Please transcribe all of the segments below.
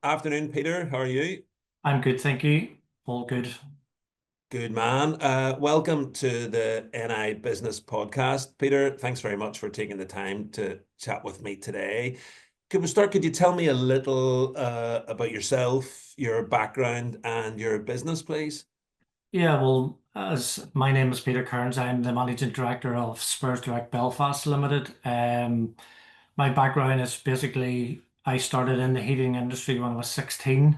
Afternoon, Peter. How are you? I'm good, thank you. All good. Good man. Welcome to the NI Business Podcast. Peter, thanks very much for taking the time to chat with me today. Could we start? Could you tell me a little about yourself, your background, and your business, please? Yeah, well, as my name is Peter Cairns, I'm the managing director of Spurs Direct Belfast Limited. My background is basically I started in the heating industry when I was 16,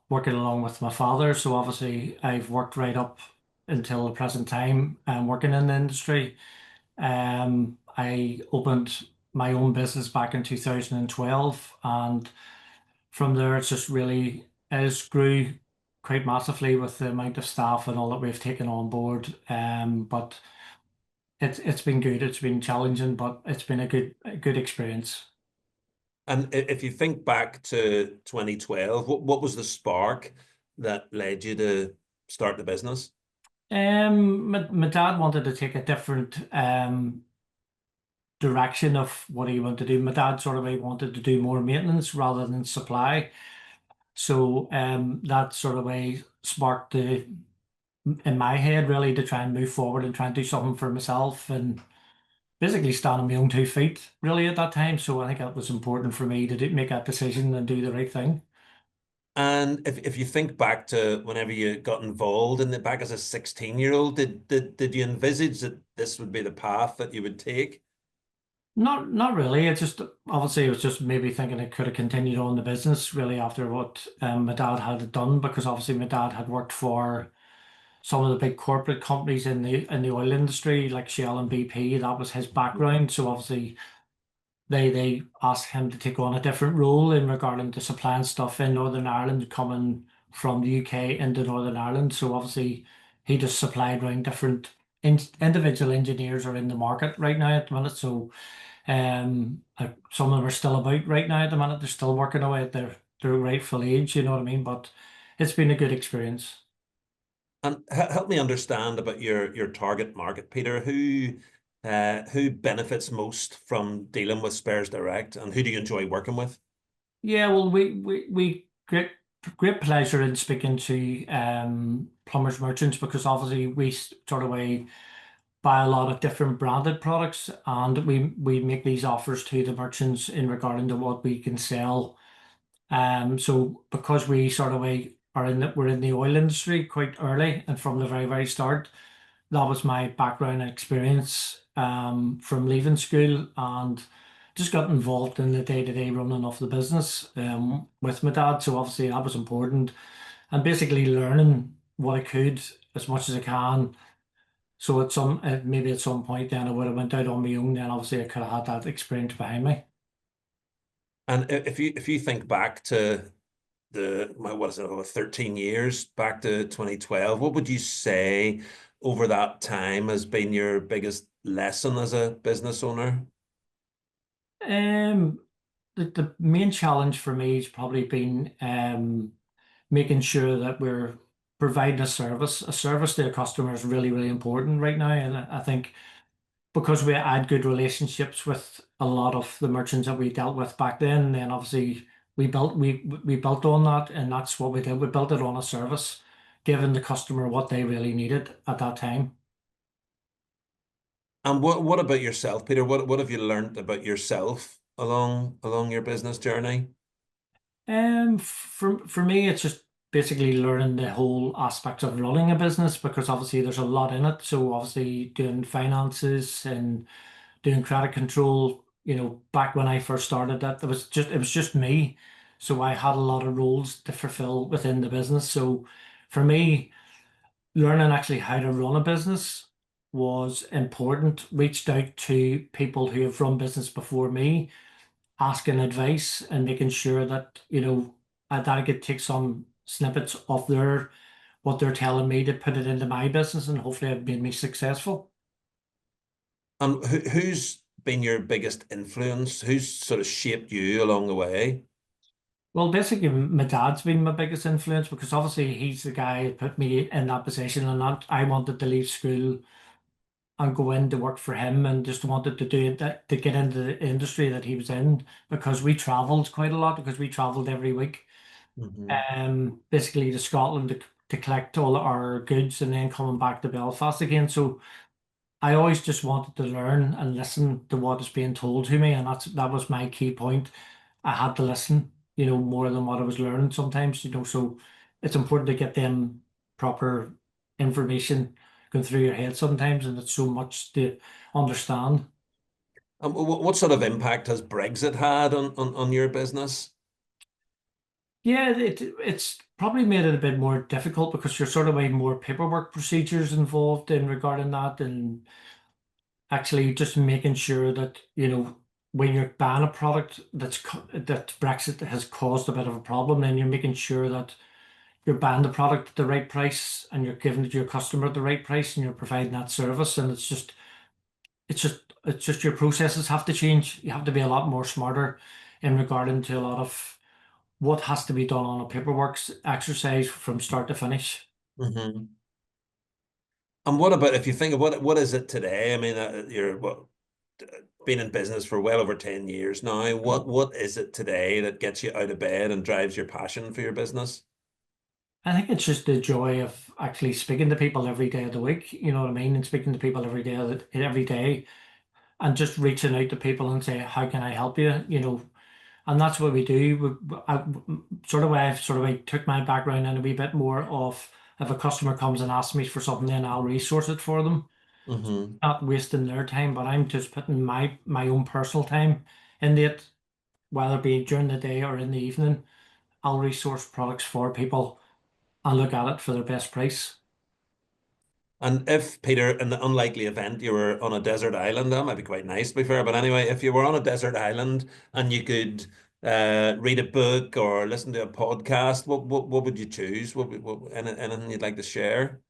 working along with my father. So obviously I've worked right up until the present time, working in the industry. I opened my own business back in 2012, and from there, it's just really has grew quite massively with the amount of staff and all that we've taken on board. But it's been good. It's been challenging, but it's been a good experience. And if you think back to 2012, what was the spark that led you to start the business? My dad wanted to take a different direction of what he wanted to do. My dad sort of wanted to do more maintenance rather than supply. So that sort of way sparked the in my head really to try and move forward and try and do something for myself and basically stand on my own 2 feet really at that time. So I think that was important for me to make that decision and do the right thing. And if you think back to whenever you got involved in the back as a 16-year-old, did you envisage that this would be the path that you would take? Not really. It just obviously it was just maybe thinking I could have continued on the business really after what my dad had done, because obviously my dad had worked for some of the big corporate companies in the oil industry like Shell and BP. That was his background. So obviously they asked him to take on a different role in regarding to supplying stuff in Northern Ireland coming from the UK into Northern Ireland. So obviously he just supplied around different individual engineers are in the market right now at the minute. So some of them are still about right now at the minute. They're still working away at their rightful age, you know what I mean? But it's been a good experience. And help me understand about your target market, Peter. Who benefits most from dealing with Spares Direct, and who do you enjoy working with? Yeah, well, we great pleasure in speaking to plumbers merchants, because obviously we sort of buy a lot of different branded products, and we make these offers to the merchants in regarding to what we can sell. So because we sort of we're in the oil industry quite early and from the very start, that was my background and experience from leaving school, and just got involved in the day-to-day running of the business with my dad. So obviously that was important, and basically learning what I could as much as I can. So maybe at some point then I would have went out on my own. Then obviously I could have had that experience behind me. And if you think back to what is it, over 13 years back to 2012, what would you say over that time has been your biggest lesson as a business owner? Um, the main challenge for me has probably been making sure that we're providing a service. A service to a customer is really important right now. And I think because we had good relationships with a lot of the merchants that we dealt with back then obviously we built on that, and that's what we did. We built it on a service, giving the customer what they really needed at that time. And what about yourself, Peter? What have you learned about yourself along your business journey? For me, it's just basically learning the whole aspects of running a business, because obviously there's a lot in it. So obviously doing finances and doing credit control. Back when I first started that, it was just me. So I had a lot of roles to fulfill within the business. So for me, learning actually how to run a business was important. Reached out to people who have run business before me, asking advice and making sure that, that I could take some snippets of what they're telling me to put it into my business, and hopefully it made me successful. And who's been your biggest influence? Who's sort of shaped you along the way? Well, basically, my dad's been my biggest influence, because obviously he's the guy who put me in that position, and that I wanted to leave school and go in to work for him, and just wanted to do it to get into the industry that he was in, because we traveled quite a lot, because we traveled every week, Hmm. basically to Scotland to collect all our goods and then coming back to Belfast again. So I always just wanted to learn and listen to what is being told to me, and that was my key point. I had to listen, more than what I was learning sometimes, so it's important to get them proper information going through your head sometimes, and it's so much to understand. What sort of impact has Brexit had on your business? Yeah, it's probably made it a bit more difficult because you're sort of way more paperwork procedures involved in regarding that, and actually just making sure that, when you're buying a product that Brexit has caused a bit of a problem, then you're making sure that you're buying the product at the right price and you're giving it to your customer at the right price and you're providing that service. And it's just your processes have to change. You have to be a lot more smarter in regarding to a lot of what has to be done on a paperwork exercise from start to finish. Hmm. And what about if you think of what is it today? I mean, you're been in business for well over 10 years now. What is it today that gets you out of bed and drives your passion for your business? I think it's just the joy of actually speaking to people every day of the week, you know what I mean? And speaking to people every day, and just reaching out to people and say, how can I help you? And that's what we do. Sort of way I've sort of like took my background in a wee bit more of, if a customer comes and asks me for something, then I'll resource it for them, Hmm. not wasting their time, but I'm just putting my own personal time into it, whether it be during the day or in the evening. I'll resource products for people and look at it for their best price. And if, Peter, in the unlikely event you were on a desert island, that might be quite nice to be fair, but anyway, if you were on a desert island and you could read a book or listen to a podcast, what would you choose? Anything you'd like to share?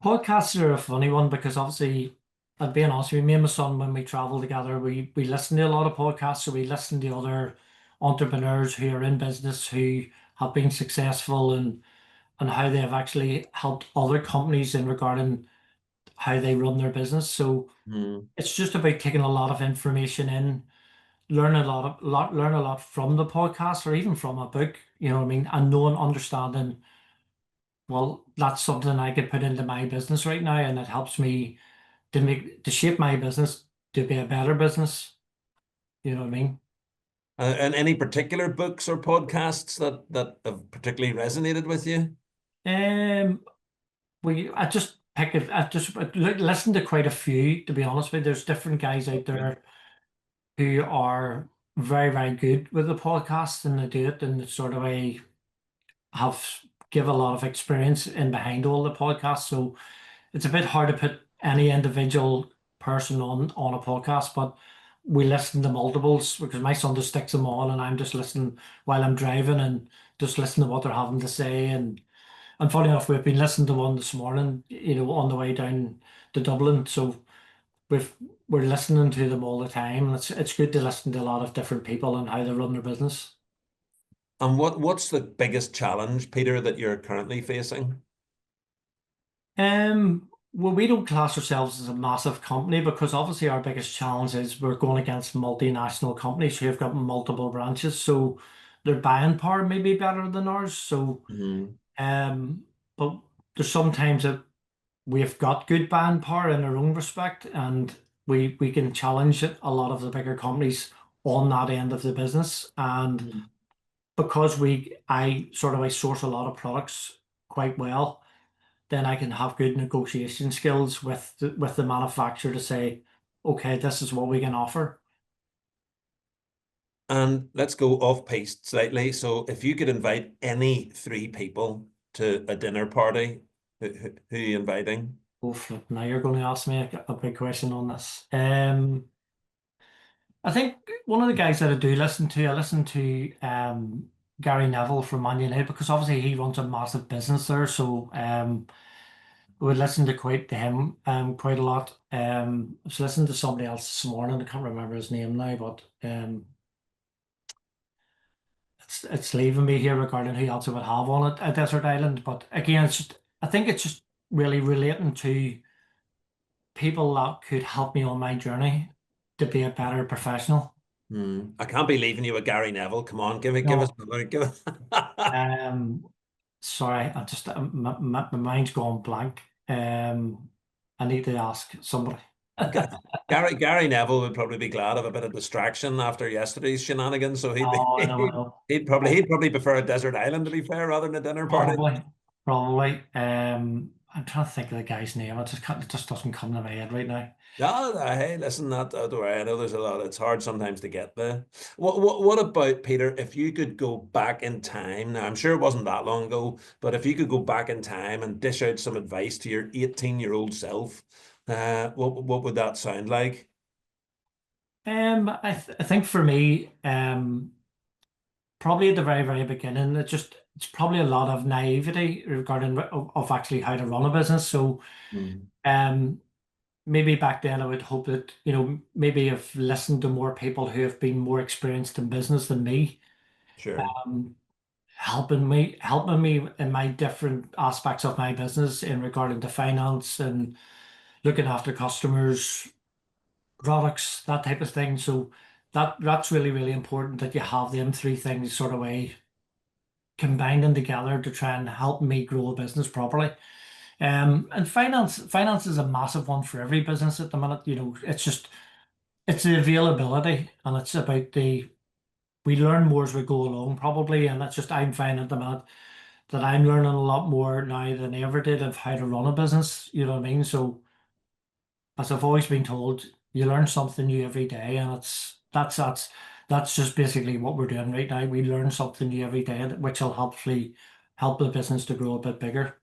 Podcasts are a funny one because obviously, I'd be honest with you, me and my son, when we travel together, we listen to a lot of podcasts. So we listen to other entrepreneurs who are in business who have been successful, and how they have actually helped other companies in regarding how they run their business. So Hmm. it's just about taking a lot of information in, learn a lot from the podcast or even from a book, you know what I mean, and knowing, understanding, well, that's something I could put into my business right now, and it helps me to shape my business to be a better business. You know what I mean? And any particular books or podcasts that have particularly resonated with you? Um, I just pick it. I just listen to quite a few, to be honest with you. There's different guys out Okay. there who are very, very good with the podcast, and they do it in the sort of way, have give a lot of experience in behind all the podcasts. So it's a bit hard to put any individual person on a podcast, but we listen to multiples because my son just sticks them on, and I'm just listening while I'm driving and just listen to what they're having to say. And funny enough, we've been listening to one this morning, on the way down to Dublin. So we've we're listening to them all the time, and it's good to listen to a lot of different people and how they run their business. And what's the biggest challenge, Peter, that you're currently facing? Well, we don't class ourselves as a massive company because obviously our biggest challenge is we're going against multinational companies who have got multiple branches. So their buying power may be better than ours. So, Hmm. um, but there's sometimes that we've got good buying power in our own respect, and we can challenge a lot of the bigger companies on that end of the business. And because I source a lot of products quite well, then I can have good negotiation skills with the manufacturer to say, okay, this is what we can offer. And let's go off piste slightly. So, if you could invite any three people to a dinner party, who are you inviting? Oh, flip, now you're going to ask me a big question on this. I think one of the guys that I listen to Gary Neville from Man United, because obviously he runs a massive business there. So we would listen to him quite a lot. I was listening to somebody else this morning. I can't remember his name now, but it's leaving me here regarding who else I would have on it a desert island. But again, I think it's just really relating to people that could help me on my journey to be a better professional. I can't be leaving you with Gary Neville. Come on, give us No, another, give us. um, sorry, I just my mind's gone blank. I need to ask somebody. Gary Neville would probably be glad of a bit of distraction after yesterday's shenanigans. So Oh, I know, I know. he'd probably prefer a desert island, to be fair, rather than a dinner party. Probably, probably. I'm trying to think of the guy's name. It just doesn't come to my head right now. No, hey, listen, don't worry. I know there's a lot. It's hard sometimes to get there. What about Peter? If you could go back in time, now I'm sure it wasn't that long ago, but if you could go back in time and dish out some advice to your 18-year-old self, what would that sound like? I think for me, probably at the very, very beginning, it's probably a lot of naivety regarding of actually how to run a business. So, Mm, um, maybe back then I would hope that, maybe I've listened to more people who have been more experienced in business than me, sure. um, helping me in my different aspects of my business in regarding to finance and looking after customers, products, that type of thing. So that's really, really important that you have them three things sort of way combining together to try and help me grow a business properly. And finance is a massive one for every business at the minute. It's the availability and it's about we learn more as we go along probably. And that's just, I'm finding at the minute that I'm learning a lot more now than I ever did of how to run a business. You know what I mean? So as I've always been told, you learn something new every day, and that's just basically what we're doing right now. We learn something new every day, which will hopefully help the business to grow a bit bigger.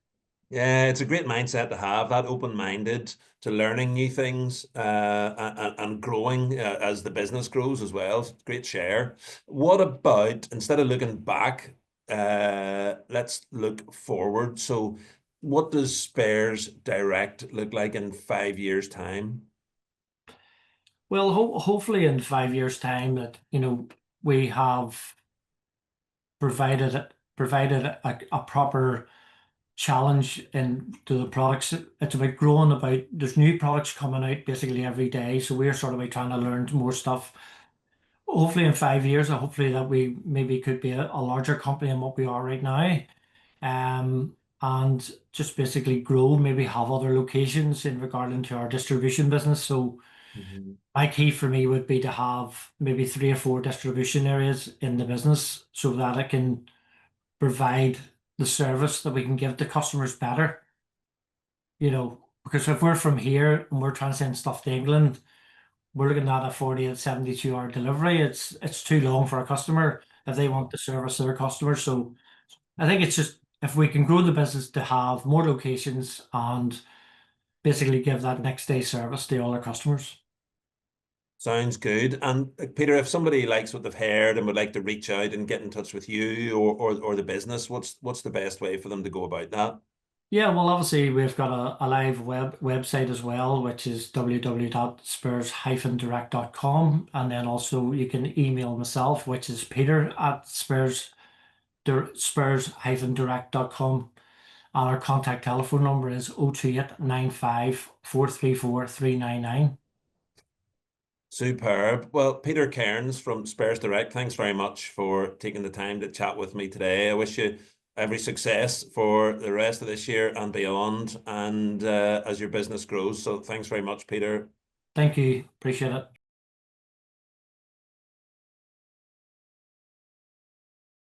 Yeah, it's a great mindset to have, that open-minded to learning new things and growing as the business grows as well. It's a great share. What about, instead of looking back, let's look forward. So what does Spares Direct look like in 5 years' time? Well, hopefully in 5 years' time that we have provided a proper challenge in to the products. It's about growing. There's new products coming out basically every day, so we're sort of like trying to learn more stuff. Hopefully in 5 years, hopefully that we maybe could be a larger company than what we are right now. And just basically grow, maybe have other locations in regarding to our distribution business. So Mhm. my key for me would be to have maybe 3 or 4 distribution areas in the business so that it can provide the service that we can give to customers better. Because if we're from here and we're trying to send stuff to England, we're looking at a 48, 72 hour delivery. It's too long for a customer if they want to service their customers. So I think it's just if we can grow the business to have more locations and basically give that next day service to all our customers. Sounds good. And Peter, if somebody likes what they've heard and would like to reach out and get in touch with you or the business, what's the best way for them to go about that? Yeah, well, obviously we've got a live website as well, which is www.spurs-direct.com, and then also you can email myself, which is Spurs-direct.com, and our contact telephone number is 02895 434 399. Superb. Well, Peter Cairns from Spares Direct, thanks very much for taking the time to chat with me today. I wish you every success for the rest of this year and beyond, and as your business grows. So thanks very much, Peter. Thank you. Appreciate it.